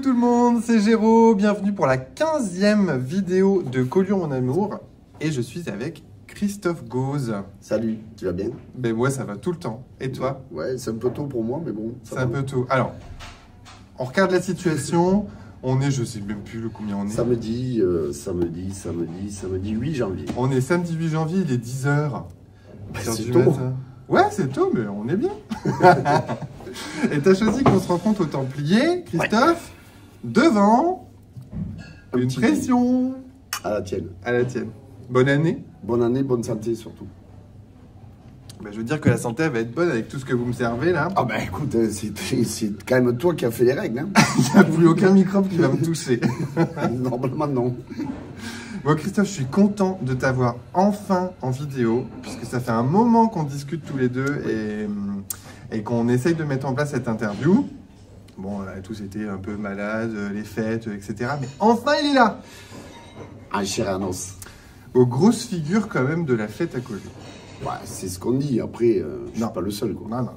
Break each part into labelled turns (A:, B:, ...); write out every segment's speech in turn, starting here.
A: tout le monde, c'est Géraud, bienvenue pour la 15e vidéo de Collioure mon amour. Et je suis avec Christophe Gauze.
B: Salut, tu vas bien?
A: Ben moi ça va tout le temps. Et toi?
B: Ouais, c'est un peu tôt pour moi, mais bon.
A: C'est un peu tôt. Alors, on regarde la situation. On est, je sais même plus combien on est.
B: Samedi 8 janvier.
A: On est samedi 8 janvier, il est 10h.
B: C'est tôt.
A: Ouais, c'est tôt, mais on est bien. Et t'as choisi qu'on se rencontre au Templier, Christophe, devant une pression.
B: À la tienne.
A: À la tienne. Bonne année.
B: Bonne année, bonne santé surtout.
A: Ben, je veux dire que la santé elle va être bonne avec tout ce que vous me servez là.
B: Ah ben écoute, c'est quand même toi qui as fait les règles. Hein.
A: Il n'y a plus aucun microbe qui va me toucher.
B: Normalement non.
A: Bon Christophe, je suis content de t'avoir enfin en vidéo, puisque ça fait un moment qu'on discute tous les deux et qu'on essaye de mettre en place cette interview. Bon, on a tous été un peu malades, les fêtes, etc. Mais enfin il est là.
B: Un chair à os.
A: Aux grosses figures quand même de la fête à Collioure.
B: Ouais, c'est ce qu'on dit, après, je suis pas le seul. Quoi.
A: Non, non.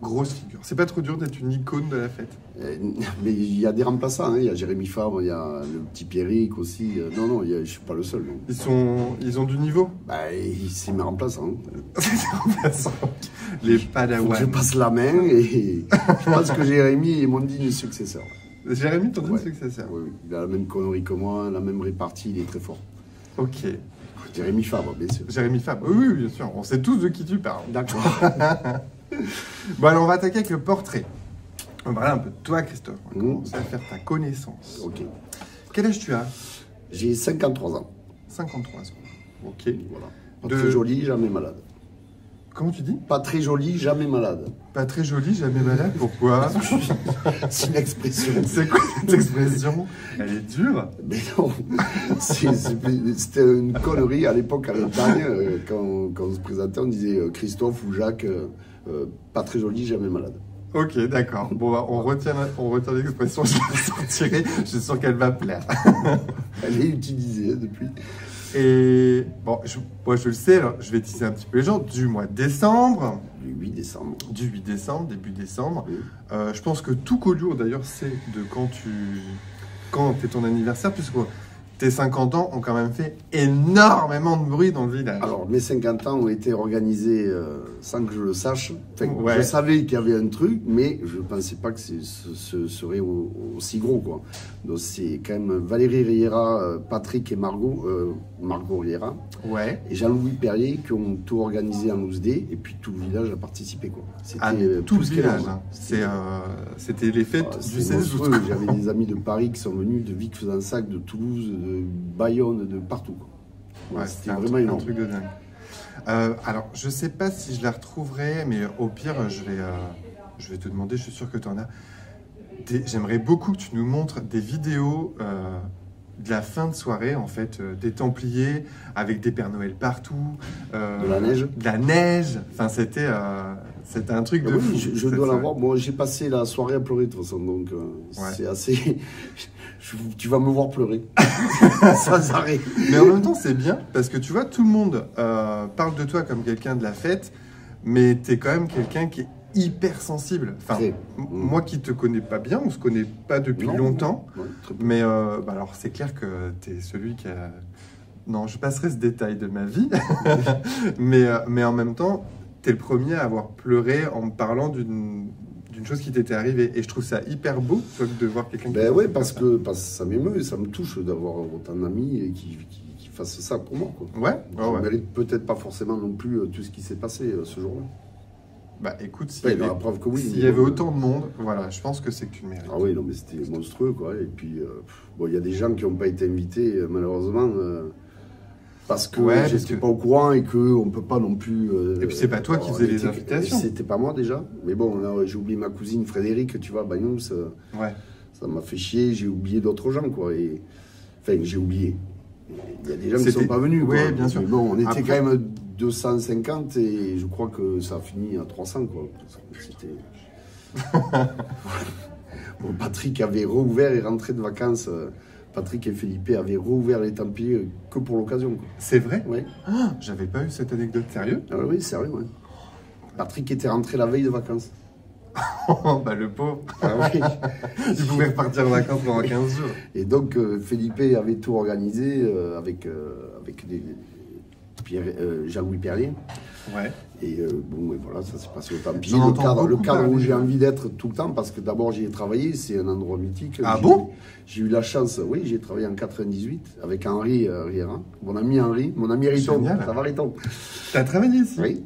A: Grosse figure. C'est pas trop dur d'être une icône de la fête.
B: Mais il y a des remplaçants, hein. Il y a Jérémy Fabre, il y a le petit Pierrick aussi. Non, je suis pas le seul. Non.
A: Ils ont du niveau.
B: Bah, c'est mes remplaçants.
A: C'est mes remplaçants. Les Padawans.
B: Je passe la main et je pense que Jérémy est mon digne successeur.
A: Jérémy, ton digne successeur.
B: Oui, il a la même connerie que moi, la même répartie, il est très fort.
A: Ok.
B: Jérémy Fabre, bien sûr.
A: Jérémy Fabre, oui, bien sûr. On sait tous de qui tu parles.
B: D'accord.
A: Bon, alors on va attaquer avec le portrait. On va parler un peu de toi, Christophe. On va commencer à faire ta connaissance.
B: Ok.
A: Quel âge tu as?
B: J'ai 53 ans.
A: 53 ans. Ok.
B: Voilà. Pas très joli, jamais malade.
A: Comment tu dis?
B: Pas très joli, jamais malade.
A: Pas très joli, jamais malade. Pourquoi?
B: C'est une expression.
A: C'est quoi cette expression? Elle est dure.
B: Mais non. C'était une connerie à l'époque, à l'Espagne, quand on se présentait, on disait Christophe ou Jacques, pas très joli, jamais malade.
A: Ok, d'accord. Bon, bah, on retient l'expression, je la sortirai. Je suis sûr qu'elle va plaire.
B: Elle est utilisée depuis.
A: Et bon, moi je le sais, alors je vais teaser un petit peu les gens, du mois de décembre.
B: Du 8 décembre.
A: Du 8 décembre, début décembre.
B: Oui.
A: Je pense que tout Collioure d'ailleurs sait de quand est ton anniversaire, puisque tes 50 ans ont quand même fait énormément de bruit dans le village.
B: Alors, mes 50 ans ont été organisés sans que je le sache. Enfin,
A: ouais.
B: Je savais qu'il y avait un truc, mais je ne pensais pas que ce serait aussi gros, quoi. Donc, c'est quand même Valérie Riera, Patrick et Margot Riera,
A: ouais.
B: et Jean-Louis Perrier qui ont tout organisé en 12D, et puis tout le village a participé, quoi.
A: C'était tout le village. Hein. C'était les fêtes du 16 août.
B: J'avais des amis de Paris qui sont venus, de Vic-Fezensac, de Toulouse, de Bayonne, de partout.
A: Ouais,
B: c'était vraiment
A: un truc de dingue. Alors, je sais pas si je la retrouverai, mais au pire, je vais te demander, je suis sûr que tu en as. J'aimerais beaucoup que tu nous montres des vidéos de la fin de soirée, en fait, des Templiers, avec des Pères Noël partout.
B: De la neige.
A: De la neige. Enfin, c'était un truc de fou.
B: Je dois l'avoir. Moi, j'ai passé la soirée à pleurer de toute façon, donc c'est assez... Tu vas me voir pleurer. Sans arrêt.
A: Mais en même temps, c'est bien, parce que tu vois, tout le monde parle de toi comme quelqu'un de la fête, mais tu es quand même quelqu'un qui est hyper sensible. Enfin, moi qui te connais pas bien, on se connaît pas depuis longtemps, mais bah alors c'est clair que tu es celui qui a... Non, je passerai ce détail de ma vie, mais en même temps, tu es le premier à avoir pleuré en me parlant d'une chose qui t'était arrivée. Et je trouve ça hyper beau, toi, de voir quelqu'un qui...
B: Ben oui, parce que ça m'émeut, ça me touche d'avoir autant d'amis et qui fassent ça pour moi, quoi.
A: Ouais.
B: Je mérite peut-être pas forcément non plus tout ce qui s'est passé ce jour-là.
A: Bah écoute, s'il y avait autant de monde, voilà, je pense que c'est que tu le mérites.
B: Ah oui, non, mais c'était monstrueux, quoi. Et puis, bon, il y a des gens qui n'ont pas été invités, malheureusement... Parce que je n'étais pas au courant et qu'on ne peut pas non plus...
A: et puis c'est pas toi qui faisais les invitations.
B: C'était pas moi déjà. Mais bon, là j'ai oublié ma cousine Frédéric, tu vois, Bagnou, ça m'a fait chier. J'ai oublié d'autres gens, quoi. Enfin, j'ai oublié. Il y a des gens qui ne sont pas venus, quoi.
A: Oui, bien sûr.
B: Mais bon, on était quand même 250 et je crois que ça a fini à 300, quoi. C'était... Bon, Patrick avait rouvert et rentré de vacances... Patrick et Philippe avaient rouvert les Templiers que pour l'occasion.
A: C'est vrai?
B: Oui.
A: Ah, j'avais pas eu cette anecdote, sérieux?
B: Ah oui, sérieux, oui. Patrick était rentré la veille de vacances.
A: Bah le pauvre.
B: Ah oui.
A: Il pouvait repartir en vacances pendant 15 jours.
B: Et donc, Felipe avait tout organisé avec Jean-Louis Perrier.
A: Ouais.
B: Et bon, et voilà, ça s'est passé au tant pis.
A: J'en entends
B: Le
A: beaucoup
B: cadre où
A: parler.
B: j'ai envie d'être tout le temps, parce que d'abord j'y ai travaillé, c'est un endroit mythique.
A: Ah bon?
B: J'ai eu la chance, oui, j'ai travaillé en 98 avec Henri Riera, mon ami Henri, mon ami Riton.
A: Génial.
B: Ça va Riton?
A: T'as travaillé ici?
B: Oui.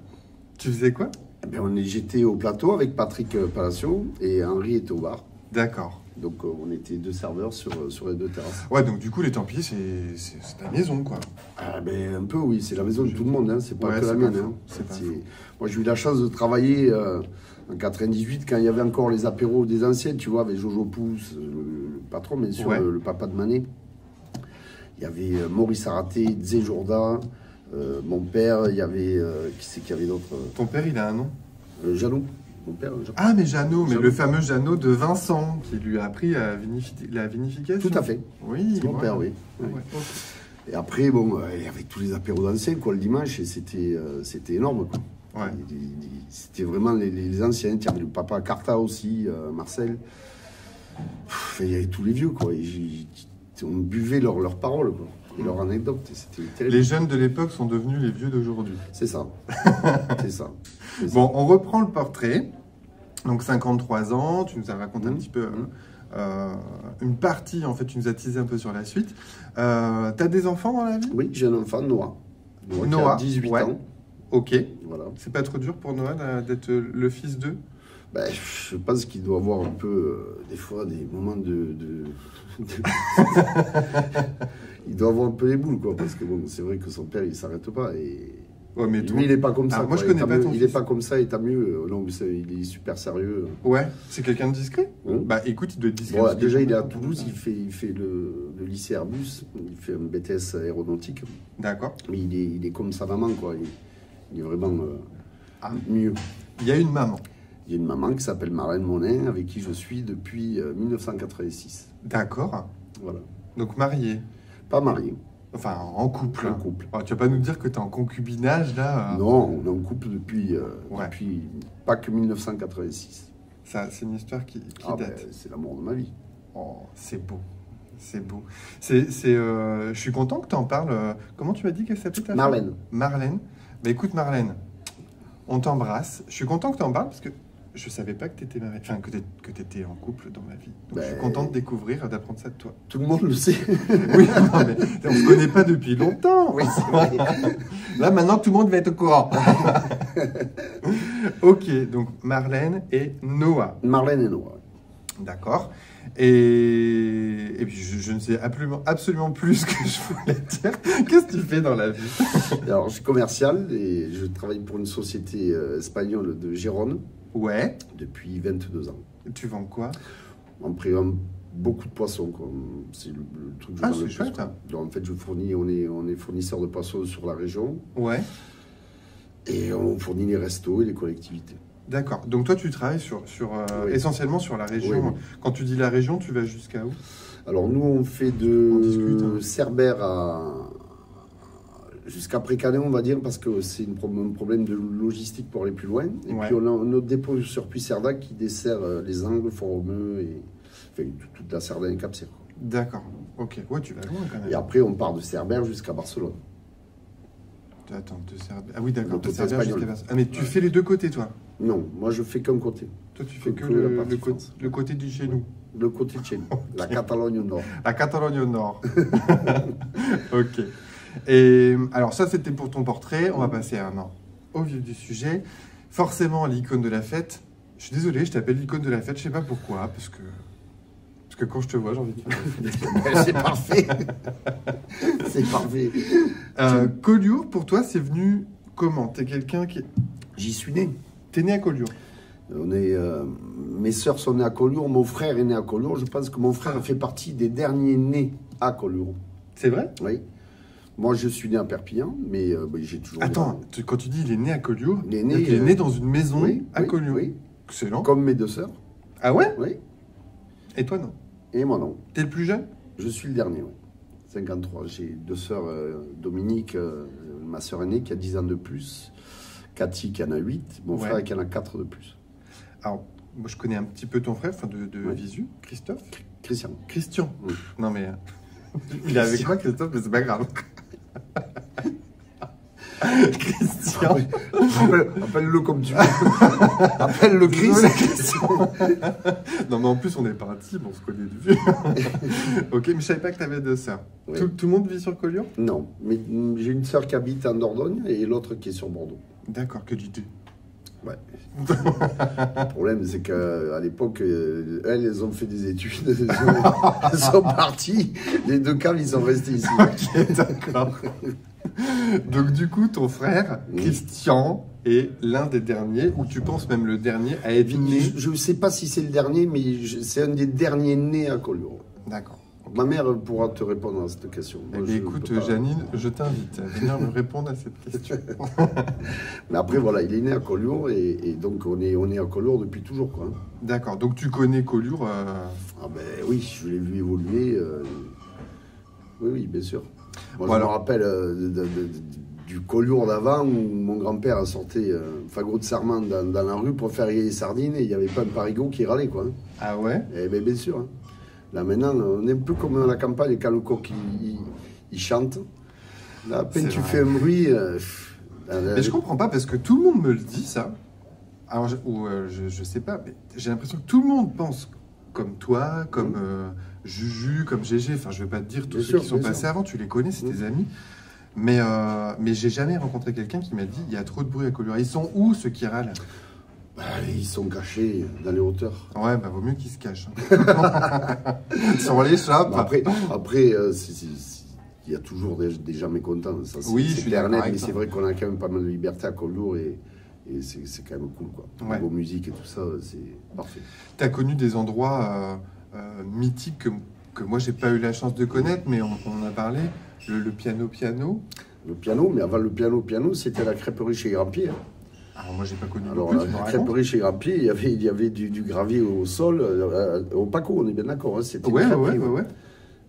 A: Tu faisais quoi?
B: Eh bien, j'étais au plateau avec Patrick Palacio et Henri était au bar.
A: D'accord.
B: Donc on était deux serveurs sur les deux terrasses.
A: Ouais, donc du coup, les Templiers, c'est ta maison, quoi.
B: Ah, ben, un peu, oui, c'est la maison de tout le monde, hein. C'est pas
A: Ouais,
B: que la
A: c'est
B: mienne.
A: pas faux,
B: Hein.
A: c'est pas
B: C'est-
A: faux.
B: Moi, j'ai eu la chance de travailler en 98 quand il y avait encore les apéros des anciens, tu vois, avec Jojo Pousse, le patron, bien sûr,
A: Ouais.
B: le papa de Manet. Il y avait Maurice Araté, Zé Jourda, mon père, il y avait. Qui c'est qu'il y avait d'autre
A: Ton père, il a un nom?
B: Jeannot, mon père. Jeannot.
A: Ah, mais Jeannot, mais
B: Jeannot.
A: le fameux Jeannot de Vincent, qui lui a appris la vinification.
B: Tout à fait.
A: Oui,
B: C'est mon
A: ouais.
B: père, oui.
A: Ouais,
B: Oui.
A: ok.
B: Et après, bon, il y avait tous les apéros d'anciens, quoi, le dimanche, et c'était énorme, quoi.
A: Ouais.
B: C'était vraiment les anciens. Il y avait le papa Carta aussi, Marcel. Il y avait tous les vieux, quoi. On buvait leurs paroles, quoi. Et leurs anecdotes. Et c'était terrible.
A: Les jeunes de l'époque sont devenus les vieux d'aujourd'hui.
B: C'est ça. C'est ça. C'est ça.
A: Bon, on reprend le portrait. Donc 53 ans, tu nous as raconté un
B: Mmh.
A: petit peu une partie, en fait, tu nous as teasé un peu sur la suite. T'as des enfants dans la vie?
B: Oui, j'ai un enfant, Noah. Noah,
A: Noah,
B: qui a 18
A: ouais.
B: ans.
A: Ok.
B: Voilà.
A: C'est pas trop dur pour Noah d'être le fils d'eux?
B: Ben, je pense qu'il doit avoir un peu, des fois, des moments il doit avoir un peu les boules, quoi. Parce que bon, c'est vrai que son père, il s'arrête pas. Et
A: Ouais, mais
B: lui, il n'est pas comme ça.
A: Ah, moi,
B: quoi.
A: je connais
B: Et tant
A: pas
B: mieux.
A: ton
B: Il
A: fils.
B: n'est pas comme ça, et tant mieux. Non, mais il est super sérieux.
A: Ouais, c'est quelqu'un de discret?
B: Hein.
A: Bah écoute, il doit être discret.
B: Bon,
A: parce que
B: déjà, il est à
A: j'ai pas
B: Toulouse,
A: entendu
B: il fait le lycée Airbus, il fait un BTS aéronautique,
A: ça. D'accord.
B: mais il est comme sa maman, quoi. Il est vraiment
A: Ah.
B: mieux.
A: Il y a une maman.
B: Il y a une maman qui s'appelle Marlène Monin, avec qui je suis depuis 1986.
A: D'accord.
B: Voilà.
A: Donc marié.
B: Pas marié,
A: Enfin, en couple.
B: en couple.
A: Oh, tu vas pas nous dire que t'es en concubinage, là?
B: Non, on est en couple depuis,
A: Ouais.
B: depuis pas que 1986.
A: Ça, c'est une histoire qui
B: Ah, ben,
A: date.
B: c'est l'amour de ma vie.
A: Oh, c'est beau. C'est beau. Je suis content que tu en parles. Comment tu m'as dit qu'elle s'appelait ta femme?
B: Marlène.
A: Marlène. Bah écoute, Marlène, on t'embrasse. Je suis content que tu en parles parce que je savais pas que tu étais mariée, enfin que tu étais en couple dans ma vie. Donc je suis content de découvrir, d'apprendre ça de toi.
B: Tout le monde le sait.
A: Oui, non, mais on se connaît pas depuis longtemps.
B: Oui, c'est vrai.
A: Là, maintenant, tout le monde va être au courant. Ok, donc Marlène et Noah.
B: Marlène et Noah.
A: D'accord. Et puis, je ne sais absolument plus ce que je voulais dire. Qu'est-ce que tu fais dans la vie?
B: Alors, je suis commercial et je travaille pour une société espagnole de Gérone
A: Ouais.
B: depuis 22 ans.
A: Tu vends quoi?
B: On présente beaucoup de poissons, quoi. C'est le truc que je
A: Ah,
B: vends
A: c'est
B: le plus,
A: chouette.
B: quoi. Donc, en fait, on est fournisseur de poissons sur la région
A: Ouais.
B: et on fournit les restos et les collectivités.
A: D'accord. Donc toi, tu travailles
B: Oui.
A: essentiellement sur la région.
B: Oui, oui.
A: Quand tu dis la région, tu vas jusqu'à où?
B: Alors, nous, on fait
A: On discute, hein.
B: de Cerbère jusqu'à Précanet, on va dire, parce que c'est un problème de logistique pour aller plus loin. Et
A: Ouais.
B: puis, on a notre dépôt sur Puy-Cerdac qui dessert les Angles, Fort-Romeu et enfin, toute la Cerdagne et Cap-Cyr, quoi.
A: D'accord. Ok. Ouais, tu vas loin quand même.
B: Et après, on part de Cerbère jusqu'à Barcelone.
A: Attends, te Cerbère. Ah oui, d'accord.
B: Le
A: Te
B: côté
A: Cerbère
B: espagnol.
A: jusqu'à Barcelone. Ah, mais tu fais les deux côtés, toi.
B: Non, moi, je fais qu'un côté.
A: Toi, tu fais que
B: Que la partie France.
A: le côté du chez nous.
B: Le côté de chez nous, la Catalogne au nord.
A: La Catalogne au nord. Ok. Et alors ça, c'était pour ton portrait. On va passer au vif du sujet. Forcément, l'icône de la fête. Je suis désolé, je t'appelle l'icône de la fête. Je sais pas pourquoi, parce que quand je te vois, j'ai envie de faire.
B: C'est parfait. C'est parfait.
A: Collioure, pour toi, c'est venu comment? T'es quelqu'un qui...
B: J'y suis né.
A: T'es né à Collioure.
B: Mes sœurs sont nées à Collioure, mon frère est né à Collioure. Je pense que mon frère fait partie des derniers nés à Collioure.
A: C'est vrai?
B: Oui. Moi, je suis né à Perpignan, mais j'ai toujours...
A: Attends, quand tu dis il est né à Collioure,
B: Il est né,
A: il est né dans une maison
B: oui,
A: à
B: oui,
A: Collioure.
B: oui.
A: Excellent.
B: Comme mes deux sœurs.
A: Ah ouais?
B: Oui.
A: Et toi, non?
B: Et moi, non.
A: T'es le plus jeune?
B: Je suis le dernier, oui. 53. J'ai deux sœurs, Dominique, ma sœur aînée, qui a 10 ans de plus. Cathy, qui en a 8. Mon
A: Ouais.
B: frère, qui en a 4 de plus.
A: Alors, moi, je connais un petit peu ton frère, enfin de
B: Ouais.
A: visu, Christophe.
B: Christian.
A: Christian.
B: Oui.
A: Non mais il est avec moi, Christophe, mais c'est pas grave. Christian.
B: Appelle-le comme tu veux. Appelle-le Chris.
A: Non mais en plus on est pas intimes, on se connaît de vue. Ok, mais je savais pas que tu avais deux sœurs.
B: Oui.
A: Tout le monde vit sur Collioure?
B: Non, mais j'ai une sœur qui habite en Dordogne et l'autre qui est sur Bordeaux.
A: D'accord, que d'idées.
B: Ouais. Le problème, c'est qu'à l'époque, elles ont fait des études, elles sont parties. Les deux caves, ils sont restés ici.
A: Ok, d'accord. Donc du coup, ton frère, Christian, est l'un des derniers, ou tu penses même le dernier, à être né...
B: Je ne sais pas si c'est le dernier, mais c'est un des derniers nés à Collioure.
A: D'accord.
B: Ma mère pourra te répondre à cette question.
A: Eh
B: Moi,
A: bien,
B: je
A: écoute,
B: peux pas.
A: Janine, je t'invite à venir me répondre à cette question.
B: Mais après, voilà, il est né à Collioure et donc on est à Collioure depuis toujours, quoi.
A: D'accord, donc tu connais Collioure
B: Ah ben oui, je l'ai vu évoluer. Oui, oui, bien sûr. Moi,
A: Voilà.
B: je me rappelle du Collioure d'avant où mon grand-père sortait fagot de sarment dans la rue pour faire griller les sardines et il n'y avait pas un parigot qui râlait, quoi.
A: Ah ouais?
B: Eh bien, bien sûr. Hein. Là, maintenant, on est un peu comme à la campagne quand le coq il chante. Là, à peine
A: C'est
B: tu
A: vrai.
B: fais un bruit.
A: Mais je comprends pas parce que tout le monde me le dit ça. Alors, je sais pas, mais j'ai l'impression que tout le monde pense comme toi, comme Juju, comme Gégé. Enfin, je vais pas te dire tous
B: Bien
A: ceux
B: sûr,
A: qui sont
B: bien
A: passés
B: sûr.
A: avant, tu les connais, c'est tes amis. Mais j'ai jamais rencontré quelqu'un qui m'a dit il y a trop de bruit à Collioure. Ils sont où ceux qui râlent?
B: Bah, ils sont cachés dans les hauteurs.
A: Ouais, bah vaut mieux qu'ils se cachent. Hein. Sur les chapes.
B: Bah, après il y a toujours des gens mécontents. Ça,
A: Oui, je
B: c'est
A: suis
B: clair,
A: d'accord
B: net,
A: avec
B: mais
A: ça.
B: c'est vrai qu'on a quand même pas mal de liberté à Collioure et c'est quand même cool, quoi.
A: Ouais.
B: Niveau musique et tout ça, c'est parfait.
A: Tu as connu des endroits mythiques que moi, j'ai pas eu la chance de connaître, mais on a parlé. Le piano.
B: Le piano, mais avant le piano, c'était la crêperie chez Grand-Pied. Hein.
A: Alors, moi, j'ai pas connu.
B: Alors,
A: non
B: la
A: plus, tu me racontes.
B: crêperie chez Grand-Pied, il y avait du gravier au sol, au Paco, on est bien d'accord. Hein, c'était une
A: Ouais.
B: crêperie,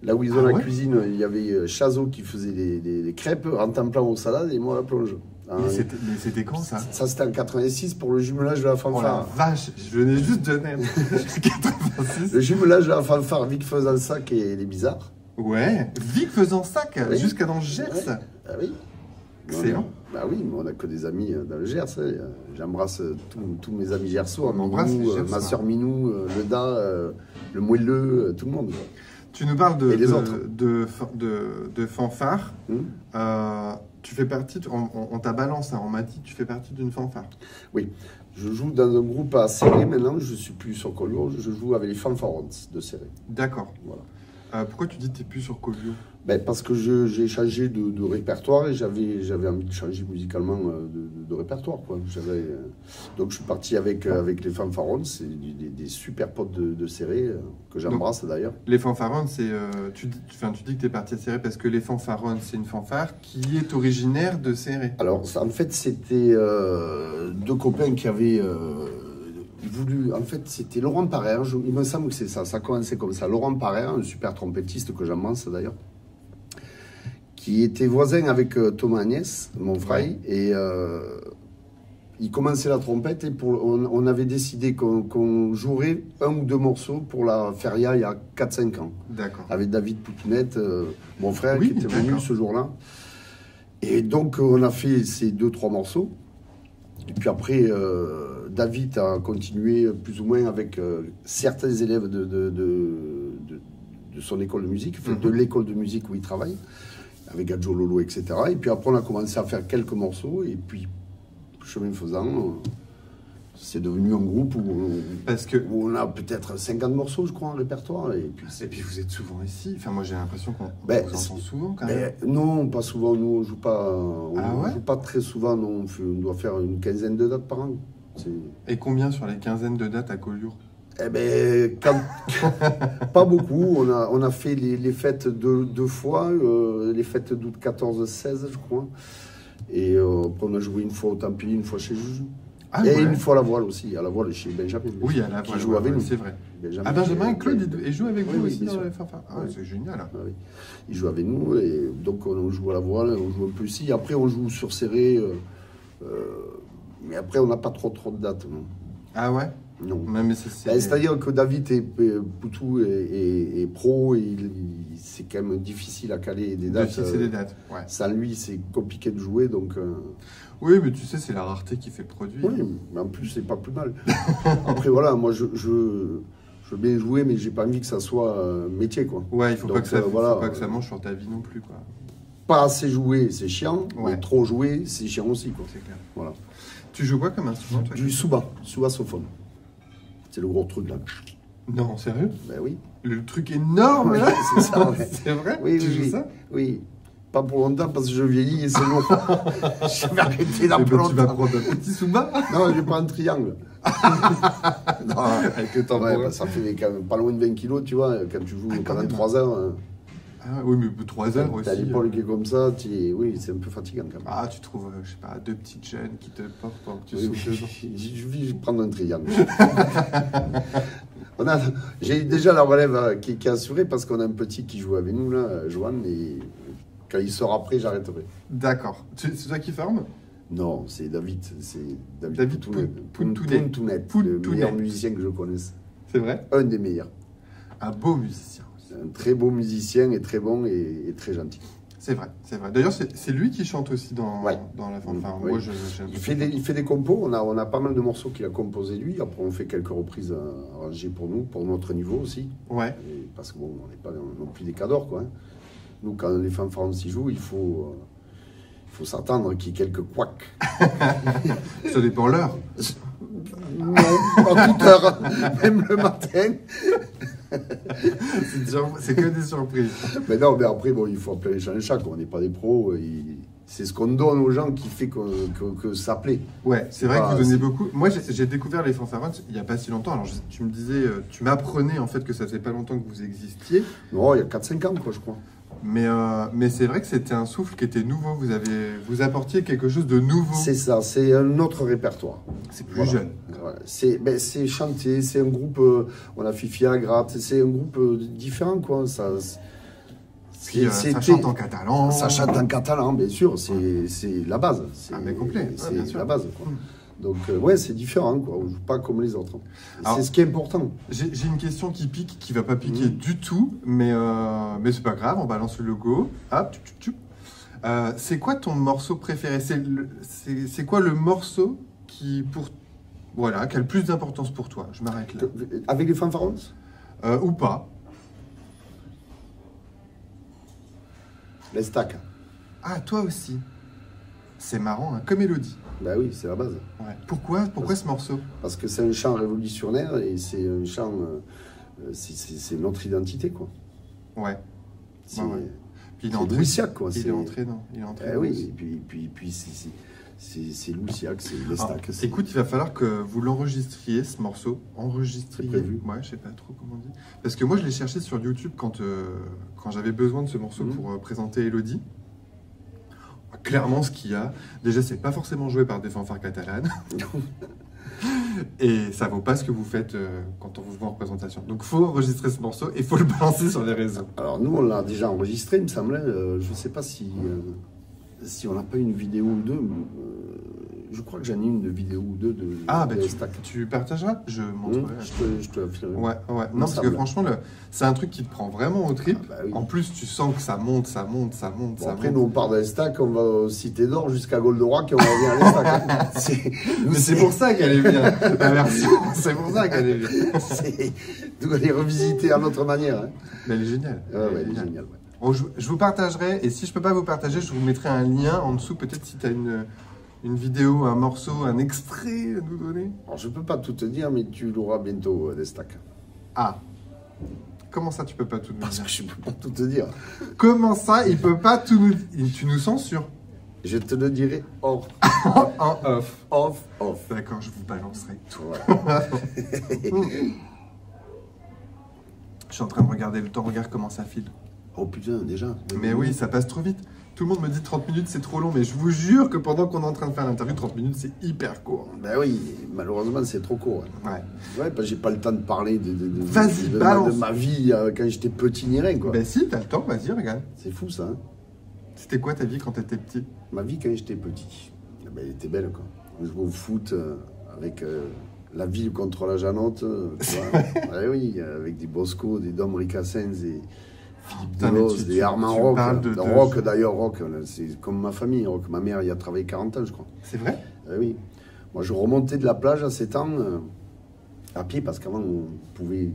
B: Là où ils ont
A: Ah
B: la
A: ouais
B: cuisine, il y avait Chazot qui faisait des crêpes en templant aux salades et moi à la plonge.
A: Mais c'était quand ça?
B: Ça, c'était en 86 pour le jumelage de la
A: Oh la
B: fanfare.
A: vache, je venais juste de naître. 86.
B: Le jumelage de la fanfare, Vic Fezensac et les Bizarres.
A: Ouais, Vic faisant sac
B: Oui.
A: jusqu'à dans le Gers.
B: Ouais. Ah oui.
A: Excellent.
B: Bah oui, mais on a que des amis dans le Gers. Hein. J'embrasse tous mes amis gersois.
A: On embrasse les
B: Minou,
A: Gersois.
B: ma soeur Minou, le Da, le Moelleux, tout le monde.
A: Tu nous parles
B: Et les autres.
A: de fanfare.
B: Hum.
A: Tu fais partie, on t'a balancé, on m'a dit tu fais partie d'une fanfare.
B: Oui, je joue dans un groupe à Serré maintenant, je ne suis plus sur Collioure, je joue avec les Fanfarons de Serré.
A: D'accord.
B: Voilà.
A: Pourquoi tu dis que tu n'es plus sur Collioure?
B: Ben, parce que j'ai changé de répertoire et j'avais envie de changer musicalement de répertoire. Quoi. Donc je suis parti avec les Fanfarons, c'est des super potes de Serré, que j'embrasse d'ailleurs.
A: Les fanfarons, c'est. Tu dis que tu es parti à Serré parce que les fanfarons, c'est une fanfare qui est originaire de Serré.
B: Alors en fait, c'était deux copains qui avaient voulu. En fait, c'était Laurent Parrer, il me semble que c'est ça a commencé comme ça. Laurent Parrer, un super trompettiste que j'embrasse d'ailleurs, qui était voisin avec Thomas Agnès, mon frère,
A: Ouais.
B: et il commençait la trompette et on avait décidé qu'on jouerait un ou deux morceaux pour la feria il y a 4-5 ans,
A: D'accord.
B: avec David Poutounette, mon frère,
A: Oui,
B: qui était venu
A: d'accord.
B: ce jour-là. Et donc on a fait ces 2-3 morceaux. Et puis après, David a continué plus ou moins avec certains élèves de son école de musique, enfin, de l'école de musique où il travaille, avec Adjo Lolo, etc. Et puis après, on a commencé à faire quelques morceaux, et puis, chemin faisant, c'est devenu un groupe
A: Parce que.
B: où on a peut-être 50 morceaux, je crois, en répertoire. Et puis
A: vous êtes souvent ici. Enfin, moi j'ai l'impression qu'on
B: Ben,
A: vous entend souvent quand même.
B: non, pas souvent, nous, on joue pas,
A: Ah ouais
B: joue pas très souvent, non, on doit faire une quinzaine de dates par an.
A: Et combien sur les quinzaines de dates à Collioure?
B: Eh ben, pas beaucoup. On a fait les fêtes deux fois, les fêtes d'août 14-16, je crois. Et après, on a joué une fois au Templier, une fois chez Juju.
A: Ah
B: et
A: ouais.
B: une fois à la voile aussi, à la voile chez Benjamin.
A: Oui, à la
B: qui
A: voile,
B: joue
A: ouais,
B: avec
A: ouais,
B: nous.
A: c'est vrai.
B: Benjamin,
A: Ah, Benjamin et
B: qui-
A: Claude, ils jouent avec
B: Oui,
A: vous
B: oui,
A: aussi
B: bien
A: dans
B: sûr.
A: les fanfares. Ah, ouais,
B: Ouais.
A: c'est génial.
B: Ah oui. Il joue avec nous, et donc on joue à la voile, on joue un peu ici. Après, on joue sur Serré, mais après, on n'a pas trop de dates. Non.
A: Ah ouais?
B: Non.
A: Même
B: c'est-à-dire que David Poutou est pro, et c'est quand même difficile à caler des dates.
A: De fixer des dates, ouais.
B: Sans lui, c'est compliqué de jouer, donc...
A: Oui, mais tu sais, c'est la rareté qui fait le produit.
B: Oui, mais en plus, c'est pas plus mal. Après, voilà, moi, je veux bien jouer, mais j'ai pas envie que ça soit métier, quoi.
A: Ouais, il faut
B: donc,
A: pas que ça mange sur ta vie non plus, quoi.
B: Pas assez jouer, c'est chiant,
A: ouais.
B: Mais trop jouer, c'est chiant aussi, quoi.
A: C'est clair.
B: Voilà.
A: Tu joues quoi comme instrument, toi?
B: Du soubasophone. C'est le gros truc, là.
A: Non, sérieux?
B: Ben oui.
A: Le truc énorme, là?
B: C'est ça, ouais.
A: C'est vrai?
B: Oui,
A: tu joues ça?
B: Oui. Pas pour longtemps, parce que je vieillis et c'est long. Je vais arrêter dans peu longtemps.
A: Tu vas prendre un petit souba?
B: Non, je vais prendre un triangle. Non, avec le temps, ça fait quand même pas loin de 20 kilos, tu vois, quand tu joues pendant 3 heures.
A: Ah oui, mais 3 heures aussi.
B: T'as l'épaule qui est comme ça, oui, c'est un peu fatigant quand même.
A: Ah, tu trouves, je sais pas, 2 petites chaînes qui te portent pendant que tu souffles dedans.
B: Je vais prendre un triangle. J'ai déjà la relève qui est assurée parce qu'on a un petit qui joue avec nous, là, Johan, et quand il sort après, j'arrêterai.
A: D'accord. C'est toi qui forme?
B: Non, c'est David. C'est
A: David
B: Pountounet, le meilleur musicien que je connaisse.
A: C'est vrai?
B: Un des meilleurs.
A: Un beau musicien aussi.
B: Un très beau musicien et très bon et très gentil.
A: C'est vrai, c'est vrai. D'ailleurs, c'est lui qui chante aussi dans la fanfare.
B: Oui.
A: Moi,
B: il fait des compos. On a pas mal de morceaux qu'il a composés lui. Après, on fait quelques reprises arrangées pour nous, pour notre niveau aussi.
A: Ouais.
B: Et parce que bon, on n'est pas non plus des cadors, quoi. Hein. Nous, quand les fanfares s'y jouent, il faut s'attendre qu'il y ait quelques couacs.
A: Ça dépend l'heure.
B: Non, en toute heure, même le matin.
A: C'est que des surprises.
B: Mais non, mais après, bon, il faut appeler les chats les chats. On n'est pas des pros. C'est ce qu'on donne aux gens qui fait que ça plaît.
A: Ouais, c'est vrai que vous donnez beaucoup. Moi, j'ai découvert les fanfarons il n'y a pas si longtemps. Alors, tu me disais, tu m'apprenais en fait que ça faisait pas longtemps que vous existiez.
B: Non, il y a 4-5 ans, quoi, je crois.
A: Mais c'est vrai que c'était un souffle qui était nouveau. Vous apportiez quelque chose de nouveau.
B: C'est ça, c'est un autre répertoire.
A: C'est plus jeune.
B: Ouais. C'est chanté, c'est un groupe, on a Fifi à Gratte, c'est un groupe différent, quoi. Ça
A: chante en catalan.
B: Ça chante en catalan, bien sûr, c'est la base.
A: Mais complet,
B: c'est la base, quoi. Donc, ouais, c'est différent, quoi. On joue pas comme les autres. C'est ce qui est important.
A: J'ai une question qui pique, qui va pas piquer du tout, mais c'est pas grave, on balance le logo. Hop, c'est quoi ton morceau préféré? C'est quoi le morceau qui a le plus d'importance pour toi? Je m'arrête là.
B: Avec les fanfarons?
A: Ou pas.
B: Les stacks.
A: Ah, toi aussi. C'est marrant, hein, comme Élodie.
B: Ben oui, c'est la base.
A: Ouais. Pourquoi ce morceau?
B: Parce que c'est un chant révolutionnaire et c'est un chant... c'est notre identité, quoi.
A: Ouais.
B: C'est
A: Louis
B: Siac, quoi.
A: Il est entraînant.
B: Oui, et puis c'est Louis Siac, c'est les stacks.
A: Écoute, il va falloir que vous l'enregistriez, ce morceau.
B: C'est prévu.
A: Ouais, je sais pas trop comment on dit. Parce que moi, je l'ai cherché sur YouTube quand j'avais besoin de ce morceau pour présenter Élodie. Clairement, ce qu'il y a, déjà, c'est pas forcément joué par des fanfares catalanes. Et ça vaut pas ce que vous faites quand on vous voit en représentation. Donc, faut enregistrer ce morceau et faut le balancer sur les réseaux.
B: Alors, nous, on l'a déjà enregistré, il me semblait. Je sais pas si on n'a pas une vidéo ou deux. Je crois que j'en ai une vidéo ou deux de
A: tu partageras? Je montrerai.
B: Je te la filerai.
A: Ouais. Non, parce que franchement, c'est un truc qui te prend vraiment au trip.
B: Bah, oui.
A: En plus, tu sens que ça monte.
B: Après, nous, on part d'un stack, on va au Cité d'Or jusqu'à Goldorak et on revient à l'estack.
A: Mais c'est pour ça qu'elle est bien, la version. C'est pour ça qu'elle est bien.
B: Nous, elle est revisiter à notre manière. Hein.
A: Mais elle est géniale.
B: Elle est géniale. Ouais.
A: Bon, je vous partagerai, et si je peux pas vous partager, je vous mettrai un lien en dessous, peut-être si tu as une vidéo, un morceau, un extrait à nous donner.
B: Alors, je peux pas tout te dire, mais tu l'auras bientôt, des stacks.
A: Ah. Comment ça, tu peux pas tout nous dire?
B: Parce que je peux pas tout te dire.
A: Comment ça, il peut pas tout nous dire? Tu nous censures.
B: Je te le dirai off.
A: En off.
B: Off.
A: D'accord, je vous balancerai tout. Je suis en train de regarder le temps, regarde comment ça file.
B: Oh putain, déjà.
A: Mais oui, ça passe trop vite. Tout le monde me dit 30 minutes, c'est trop long, mais je vous jure que pendant qu'on est en train de faire l'interview, 30 minutes, c'est hyper court.
B: Ben oui, malheureusement, c'est trop court.
A: Ouais.
B: Ouais, parce que j'ai pas le temps de parler de ma vie quand j'étais petit ni rien, quoi.
A: Ben si, t'as le temps, vas-y, regarde.
B: C'est fou, ça. Hein.
A: C'était quoi ta vie quand t'étais petit?
B: Ma vie quand j'étais petit, ben, elle était belle, quoi. On jouait au foot avec La ville contre la Janotte, tu vois. Ouais, oui, avec des Bosco, des Dom Ricassens, des Philippe Delos, des Armand Roch. Roch, d'ailleurs, Roch, c'est comme ma famille. Roch. Ma mère y a travaillé 40 ans, je crois.
A: C'est vrai?
B: Oui. Moi, je remontais de la plage à 7 ans à pied, parce qu'avant, on pouvait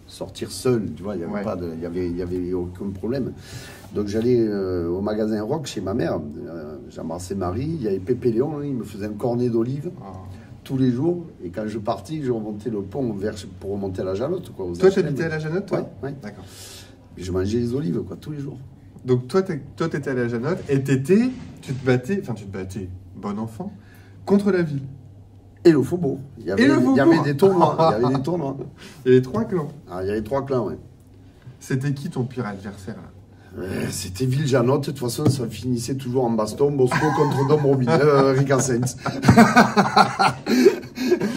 B: sortir seul, tu vois, il n'y avait aucun problème. Donc, j'allais au magasin Roch chez ma mère. J'embrassais Marie, il y avait Pépé Léon, hein, il me faisait un cornet d'olive. Oh. Tous les jours, et quand je partis, je remontais le pont pour remonter à la Janotte. Quoi,
A: toi, tu habitais à la Janotte, toi?
B: Oui.
A: D'accord.
B: Et je mangeais les olives, quoi, tous les jours.
A: Donc, toi, tu étais à la Janotte, et tu te battais, bon enfant, contre la ville.
B: Et le faubourg. Il y avait des tournois. Il y
A: avait 3 clans.
B: Ah, il y avait 3 clans, oui.
A: C'était qui ton pire adversaire, là?
B: C'était Ville-Janotte, de toute façon ça finissait toujours en baston, Bosco contre Dom Ricassens.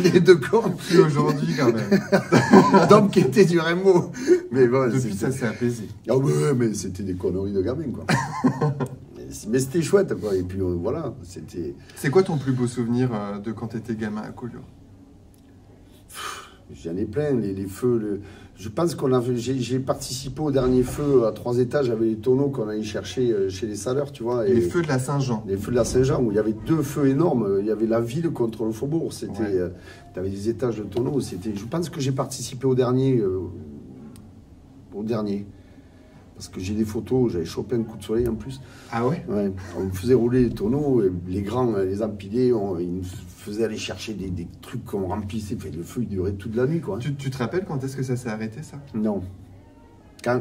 B: Les deux camps.
A: Plus aujourd'hui quand même.
B: Dom qui était du Rémo. Mais bon,
A: depuis ça s'est apaisé.
B: Ah ouais, mais c'était des conneries de gamins quoi. Mais c'était chouette quoi, et puis voilà, c'était...
A: C'est quoi ton plus beau souvenir de quand tu étais gamin à Collioure?
B: J'en ai plein, les feux. Je pense j'ai participé au dernier feu à 3 étages avec les tonneaux qu'on allait chercher chez les saleurs, tu vois.
A: Les feux de la Saint-Jean.
B: Les feux de la Saint-Jean, où il y avait 2 feux énormes. Il y avait la ville contre le faubourg. C'était, tu avais des étages de tonneaux. Je pense que j'ai participé au dernier. Parce que j'ai des photos, j'avais chopé un coup de soleil en plus.
A: Ah ouais?
B: Ouais. On me faisait rouler les tonneaux, et les grands les empilaient, ils me faisaient aller chercher des trucs qu'on remplissait. Enfin, le feu, il durait toute la nuit, quoi.
A: Tu te rappelles quand est-ce que ça s'est arrêté, ça?
B: Non.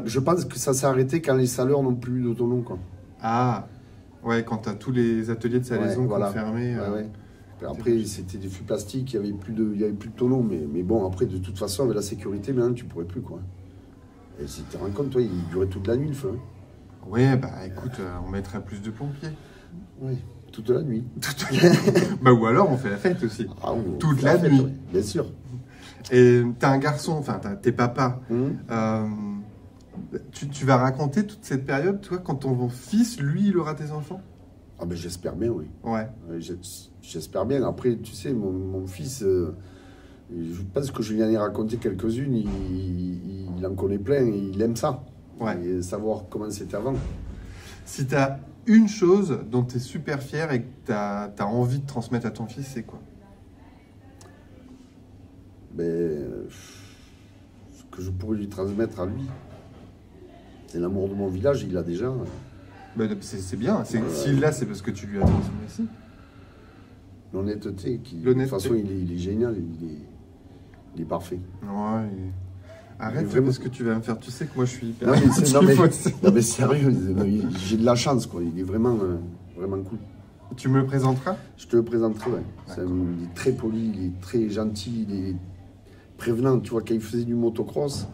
B: Je pense que ça s'est arrêté quand les saleurs n'ont plus de tonneaux, quoi.
A: Ah, ouais, quand tu as tous les ateliers de salaison qui ont fermé.
B: Ouais. Après, c'était des fûts plastiques, il n'y avait plus de tonneaux. Mais bon, après, de toute façon, avec la sécurité, maintenant, tu ne pourrais plus, quoi. Et si tu te rends compte, toi, il durait toute la nuit, le feu.
A: Ouais, bah écoute, on mettrait plus de pompiers.
B: Oui, toute la nuit.
A: Bah ou alors on fait la fête aussi.
B: Ah,
A: toute la nuit.
B: Oui, bien sûr.
A: Et t'as un garçon, enfin t'es papa. Tu vas raconter toute cette période, toi, quand ton fils, lui, il aura tes enfants?
B: Ah ben j'espère bien, oui.
A: Ouais.
B: J'espère bien. Après, tu sais, mon fils... je pense que je lui en ai raconté quelques-unes, il en connaît plein, et il aime ça.
A: Ouais.
B: Et savoir comment c'était avant.
A: Si tu as une chose dont tu es super fier et que tu as envie de transmettre à ton fils, c'est quoi?
B: Ce que je pourrais lui transmettre à lui, c'est l'amour de mon village, il l'a déjà.
A: C'est bien, s'il l'a, c'est parce que tu lui as transmis aussi.
B: L'honnêteté, de toute façon, il est génial, il est parfait.
A: Ouais. Arrête vraiment ce que tu vas me faire. Tu sais que moi je suis hyper.
B: Non mais sérieux, j'ai de la chance quoi. Il est vraiment cool.
A: Tu me le présenteras? Je
B: te le présenterai. Ouais. Il est très poli, il est très gentil, il est prévenant. Tu vois, quand il faisait du motocross,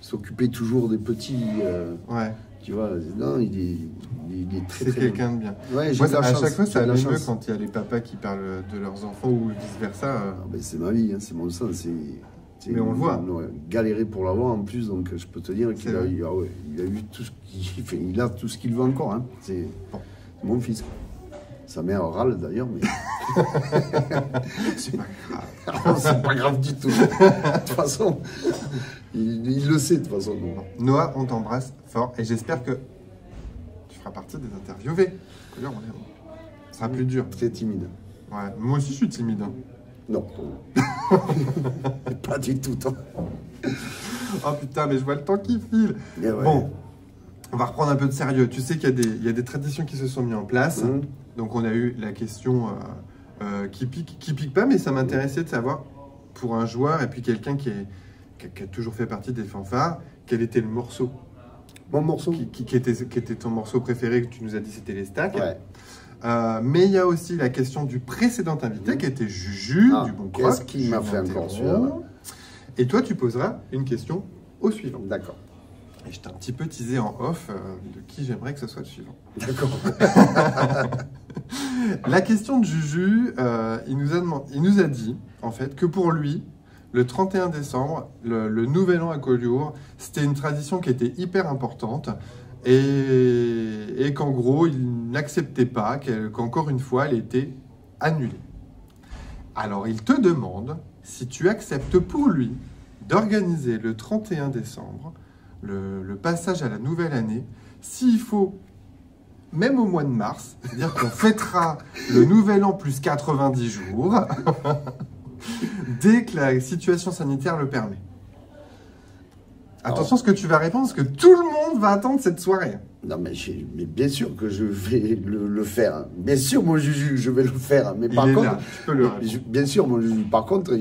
B: il s'occupait toujours des petits.
A: Ouais.
B: Tu vois, non, il est très.
A: C'est quelqu'un de bien.
B: Ouais,
A: moi, à chaque fois, ça m'émeut quand il y a les papas qui parlent de leurs enfants ou vice versa.
B: C'est ma vie, hein, c'est mon sang,
A: mais on le voit.
B: On a galéré pour l'avoir en plus, donc je peux te dire qu'il a eu tout ce qu'il fait. Il a tout ce qu'il veut encore. Hein. C'est mon fils. Sa mère râle d'ailleurs, mais.
A: C'est pas grave.
B: C'est pas grave du tout. De toute façon, il le sait de toute façon.
A: Noah, on t'embrasse fort et j'espère que tu feras partie des interviewés. D'ailleurs, ce sera plus dur.
B: Très timide.
A: Ouais, moi aussi je suis timide. Hein.
B: Non. Pas du tout. Toi.
A: Oh putain, mais je vois le temps qui file.
B: Ouais.
A: Bon, on va reprendre un peu de sérieux. Tu sais qu'il y a des traditions qui se sont mises en place. Donc on a eu la question qui pique pas, mais ça m'intéressait de savoir, pour un joueur et puis quelqu'un qui a toujours fait partie des fanfares, quel était le morceau?
B: Mon morceau
A: qui était ton morceau préféré, que tu nous as dit c'était les stacks.
B: Ouais.
A: Mais il y a aussi la question du précédent invité qui était Juju, du bon croc.
B: Qu'est-ce qui m'a fait encore celui-là?
A: Et toi, tu poseras une question au suivant.
B: D'accord.
A: Et je t'ai un petit peu teasé en off de qui j'aimerais que ce soit le suivant.
B: D'accord.
A: La question de Juju, il nous a dit, en fait, que pour lui, le 31 décembre, le nouvel an à Collioure, c'était une tradition qui était hyper importante. Et qu'en gros, il n'acceptait pas qu'encore une fois, elle était annulée. Alors, il te demande si tu acceptes pour lui d'organiser le 31 décembre le passage à la nouvelle année, s'il faut, même au mois de mars, c'est-à-dire qu'on fêtera le nouvel an plus 90 jours, dès que la situation sanitaire le permet. Attention à ce que tu vas répondre, parce que tout le monde va attendre cette soirée.
B: Non, mais bien sûr que je vais le faire. Bien sûr, mon Juju, je vais le faire. Mais par contre,
A: là, tu peux le répondre.
B: Bien sûr, mon Juju. Par contre,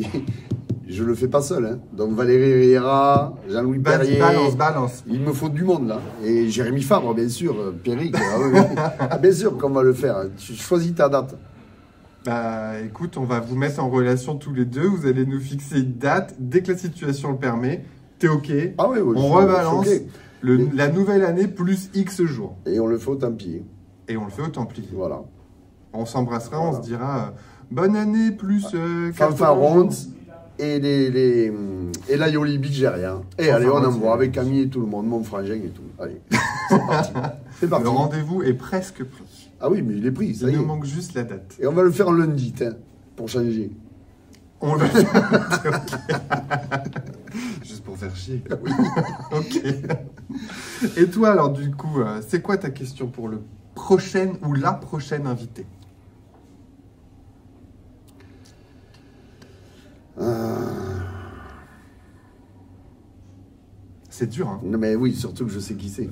B: je le fais pas seul. Hein. Donc Valérie Riera, Jean-Louis Perrier.
A: Balance.
B: Il me faut du monde là. Et Jérémy Fabre, bien sûr. Pierrick. Bien sûr qu'on va le faire. Tu choisis ta date.
A: Bah écoute, on va vous mettre en relation tous les deux. Vous allez nous fixer une date dès que la situation le permet. T'es OK.
B: Ah oui,
A: on rebalance la nouvelle année plus X jours.
B: Et on le fait au Templier.
A: Et on le fait au Templier.
B: Voilà.
A: On s'embrassera, on se dira bonne année plus...
B: fanfaronde et la Yoli Bigéria. Et allez, on envoie avec Camille et tout le monde, mon frangin et tout. Allez, c'est parti. C'est parti.
A: Le rendez-vous est presque pris.
B: Ah oui, mais il est pris, ça y est.
A: Il nous manque juste la date.
B: Et on va le faire lundi, pour changer.
A: On le fait. Juste pour faire chier.
B: Oui.
A: Ok. Et toi, alors, du coup, c'est quoi ta question pour le prochain ou la prochaine invitée? C'est dur, hein?
B: Non, mais oui, surtout que je sais qui c'est.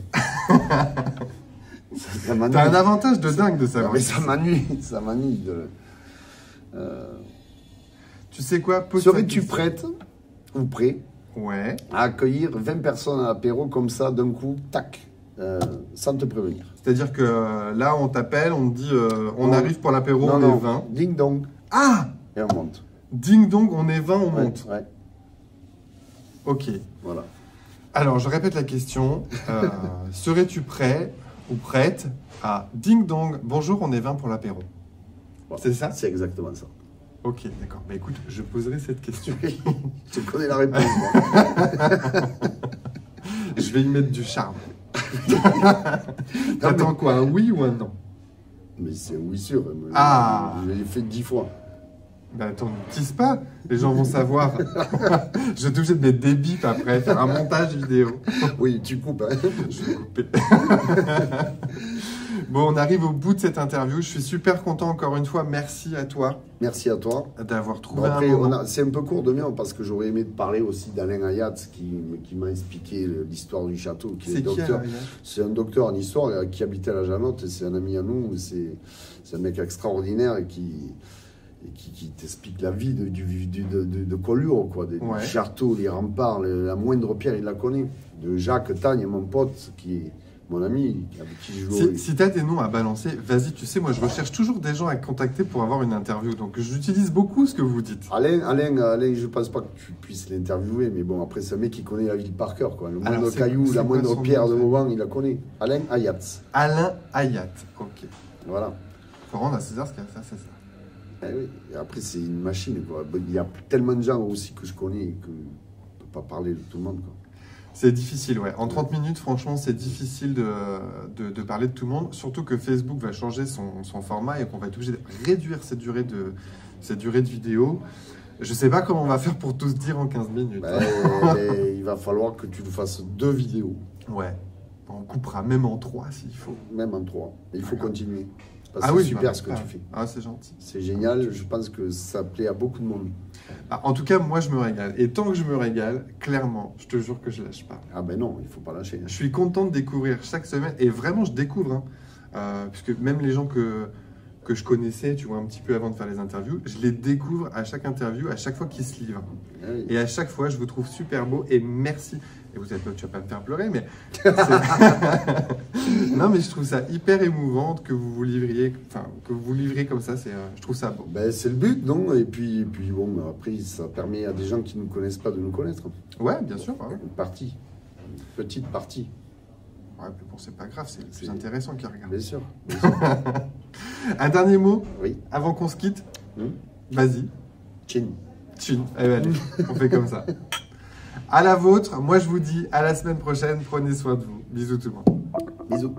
A: T'as un avantage de dingue de savoir.
B: Mais ça m'ennuie de...
A: Tu sais quoi?
B: Serais-tu prête ou prêt
A: ouais.
B: à accueillir 20 personnes à l'apéro comme ça, d'un coup, tac, sans te prévenir?
A: C'est-à-dire que là, on t'appelle, on te dit, on arrive pour l'apéro, on est 20.
B: Ding dong.
A: Ah!
B: Et on monte.
A: Ding dong, on est 20, on monte.
B: Ouais.
A: Ok.
B: Voilà.
A: Alors, je répète la question. Serais-tu prêt ou prête à ding dong, bonjour, on est 20 pour l'apéro?
B: Voilà.
A: C'est ça?
B: C'est exactement ça.
A: Ok, d'accord. Bah écoute, je poserai cette question.
B: Je connais la réponse.
A: Je vais y mettre du charme. T'attends quoi, un oui ou un non?
B: Mais c'est oui sûr.
A: Ah!
B: Je l'ai fait 10 fois.
A: Bah attends, ne tease pas, les gens vont savoir. Je vais être obligé de mettre des bips après, faire un montage vidéo.
B: Oui, tu coupes. Hein.
A: Je vais couper. Bon, on arrive au bout de cette interview. Je suis super content encore une fois. Merci à toi.
B: Merci à toi.
A: D'avoir trouvé
B: bon, après,
A: un moment.
B: C'est un peu court de mien parce que j'aurais aimé te parler aussi d'Alain Ayat qui m'a expliqué l'histoire du château.
A: C'est qui Alain Ayat?
B: C'est un docteur en histoire qui habitait à la Janotte et c'est un ami à nous. C'est un mec extraordinaire et qui t'explique la vie de Collioure, quoi, du château, les remparts, la moindre pierre, il la connaît. De Jacques Tagne, mon pote, qui est mon ami, avec qui je joue.
A: Si tu as des noms à balancer, vas-y, tu sais, moi je recherche toujours des gens à contacter pour avoir une interview, donc j'utilise beaucoup ce que vous dites.
B: Alain, je pense pas que tu puisses l'interviewer, mais bon, après, c'est un mec qui connaît la ville par cœur, quoi. Le moindre caillou, la moindre pierre de Vauban, il la connaît. Alain Ayat.
A: Alain Ayat, ok.
B: Voilà.
A: Faut rendre à César ce qu'il y a à faire, c'est ça.
B: Eh oui. Et après, c'est une machine, quoi. Il y a tellement de gens aussi que je connais que je ne peux pas parler de tout le monde, quoi.
A: C'est difficile, ouais. En 30 minutes, franchement, c'est difficile de parler de tout le monde. Surtout que Facebook va changer son format et qu'on va être obligé de réduire cette durée de vidéo. Je sais pas comment on va faire pour tout se dire en 15 minutes.
B: Il va falloir que tu nous fasses 2 vidéos.
A: Ouais. On coupera même en 3 s'il faut.
B: Même en 3. Il faut continuer.
A: Ah oui,
B: c'est super ce que tu fais.
A: Ah, c'est gentil.
B: C'est génial. Je pense que ça plaît à beaucoup de monde.
A: Ah, en tout cas, moi, je me régale. Et tant que je me régale, clairement, je te jure que je lâche pas.
B: Ah ben non, il faut pas lâcher.
A: Je suis content de découvrir chaque semaine. Et vraiment, je découvre. Puisque même les gens que je connaissais, tu vois, un petit peu avant de faire les interviews, je les découvre à chaque interview, à chaque fois qu'ils se livrent. Ah oui. Et à chaque fois, je vous trouve super beau. Et merci. Et vous êtes, tu vas pas me faire pleurer, mais... Non, mais je trouve ça hyper émouvant que vous livriez comme ça. Je trouve ça beau.
B: Ben, c'est le but, non? Et puis bon, après, ça permet à des gens qui ne nous connaissent pas de nous connaître.
A: Ouais, bien sûr. Ouais.
B: Une partie. Une petite partie.
A: Ouais, mais bon, c'est pas grave, c'est le plus intéressant qui regarde.
B: Bien sûr.
A: Un dernier mot?
B: Oui.
A: Avant qu'on se quitte? Vas-y.
B: Chin.
A: Chin. Allez, on fait comme ça. À la vôtre. Moi, je vous dis à la semaine prochaine. Prenez soin de vous. Bisous tout le monde.
B: Bisous.